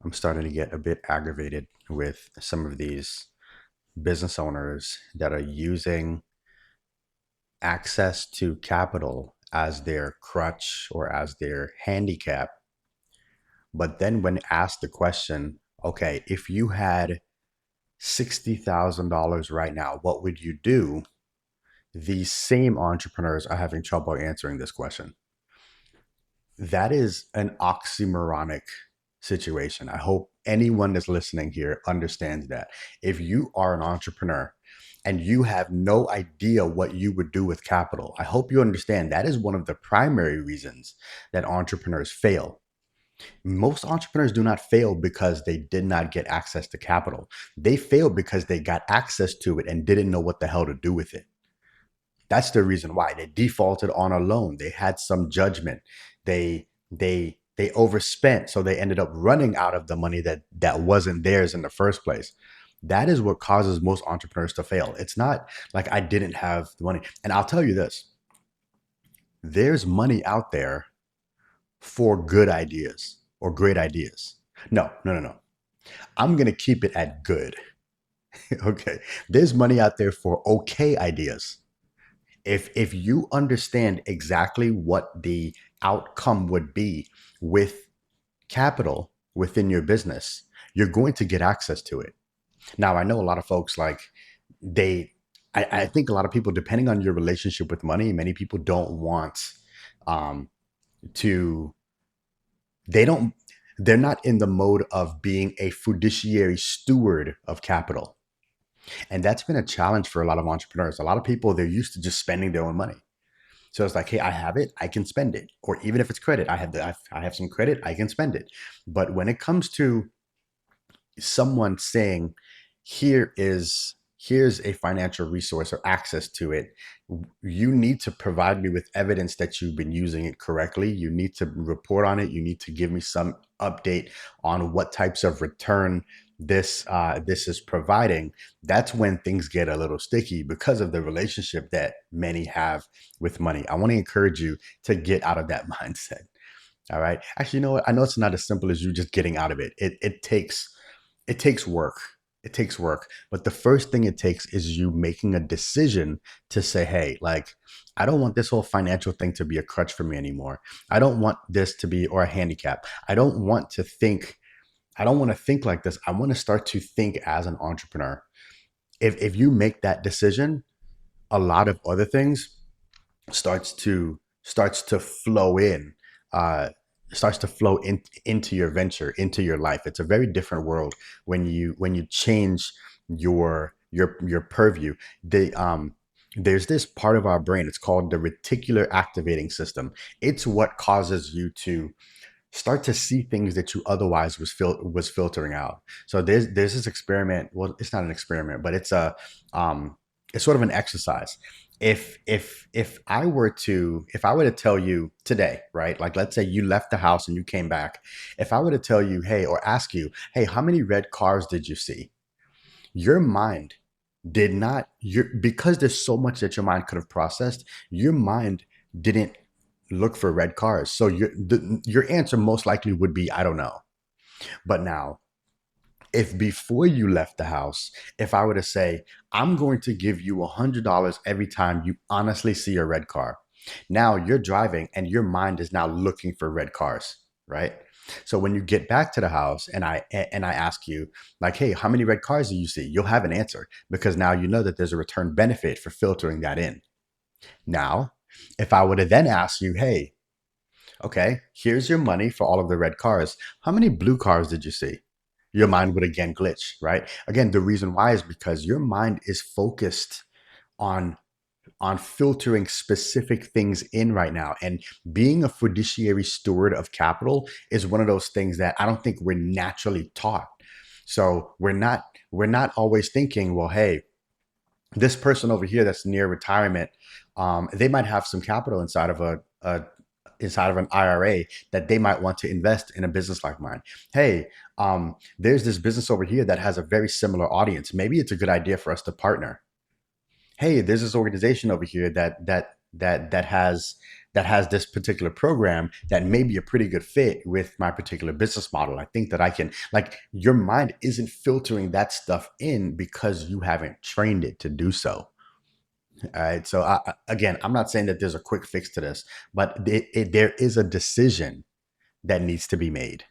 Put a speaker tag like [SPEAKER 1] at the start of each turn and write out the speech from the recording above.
[SPEAKER 1] I'm starting to get a bit aggravated with some of these business owners that are using access to capital as their crutch or as their handicap. But then, when asked the question, okay, if you had $60,000 right now, what would you do? These same entrepreneurs are having trouble answering this question. That is an oxymoronic situation. I hope anyone that's listening here understands that. If you are an entrepreneur and you have no idea what you would do with capital, I hope you understand that is one of the primary reasons that entrepreneurs fail. Most entrepreneurs do not fail because they did not get access to capital. They fail because they got access to it and didn't know what the hell to do with it. That's the reason why they defaulted on a loan. They had some judgment. They overspent, so they ended up running out of the money that wasn't theirs in the first place. That is what causes most entrepreneurs to fail. It's not like I didn't have the money. And I'll tell you this, there's money out there for good ideas or great ideas. No, no, no, no. I'm going to keep it at good. Okay. There's money out there for okay ideas. If you understand exactly what the outcome would be with capital within your business, you're going to get access to it. Now, I know a lot of folks like they, I think a lot of people, depending on your relationship with money, many people don't want um, to, they don't, they're not in the mode of being a fiduciary steward of capital. And that's been a challenge for a lot of entrepreneurs. A lot of people, they're used to just spending their own money. So it's like, hey, I have it, I can spend it. Or even if it's credit, I have some credit, I can spend it. But when it comes to someone saying, here's a financial resource or access to it, you need to provide me with evidence that you've been using it correctly. You need to report on it. You need to give me some update on what types of return this is providing. That's when things get a little sticky because of the relationship that many have with money. I want to encourage you to get out of that mindset. All right. Actually, you know what? I know it's not as simple as you just getting out of it. It takes work. It takes work. But the first thing it takes is you making a decision to say, hey, like, I don't want this whole financial thing to be a crutch for me anymore. I don't want this to be, or a handicap. I don't want to think like this. I want to start to think as an entrepreneur. If you make that decision, a lot of other things starts to flow in, uh starts to flow into your venture, into your life. It's a very different world when you change your purview. There's this part of our brain, it's called the reticular activating system. It's what causes you to start to see things that you otherwise was filtering out. So there's this experiment. Well, it's not an experiment, but it's sort of an exercise. If I were to tell you today, right? Like, let's say you left the house and you came back. If I were to tell you, hey, or ask you, hey, how many red cars did you see? Your mind did not, because there's so much that your mind could have processed, your mind didn't look for red cars. So your answer most likely would be, I don't know. But now, if before you left the house, if I were to say, I'm going to give you $100 every time you honestly see a red car, now you're driving and your mind is now looking for red cars, right? So when you get back to the house and I ask you, like, hey, how many red cars do you see? You'll have an answer because now you know that there's a return benefit for filtering that in. Now, if I were to then ask you, hey, okay, here's your money for all of the red cars. How many blue cars did you see? Your mind would again glitch, right? Again, the reason why is because your mind is focused on filtering specific things in right now. And being a fiduciary steward of capital is one of those things that I don't think we're naturally taught. So we're not always thinking, well, hey, this person over here that's near retirement, they might have some capital inside of an IRA that they might want to invest in a business like mine. Hey, there's this business over here that has a very similar audience. Maybe it's a good idea for us to partner. Hey, there's this organization over here that has that has this particular program that may be a pretty good fit with my particular business model. I think that I can, like, your mind isn't filtering that stuff in because you haven't trained it to do so. All right. So again, I'm not saying that there's a quick fix to this, but there is a decision that needs to be made.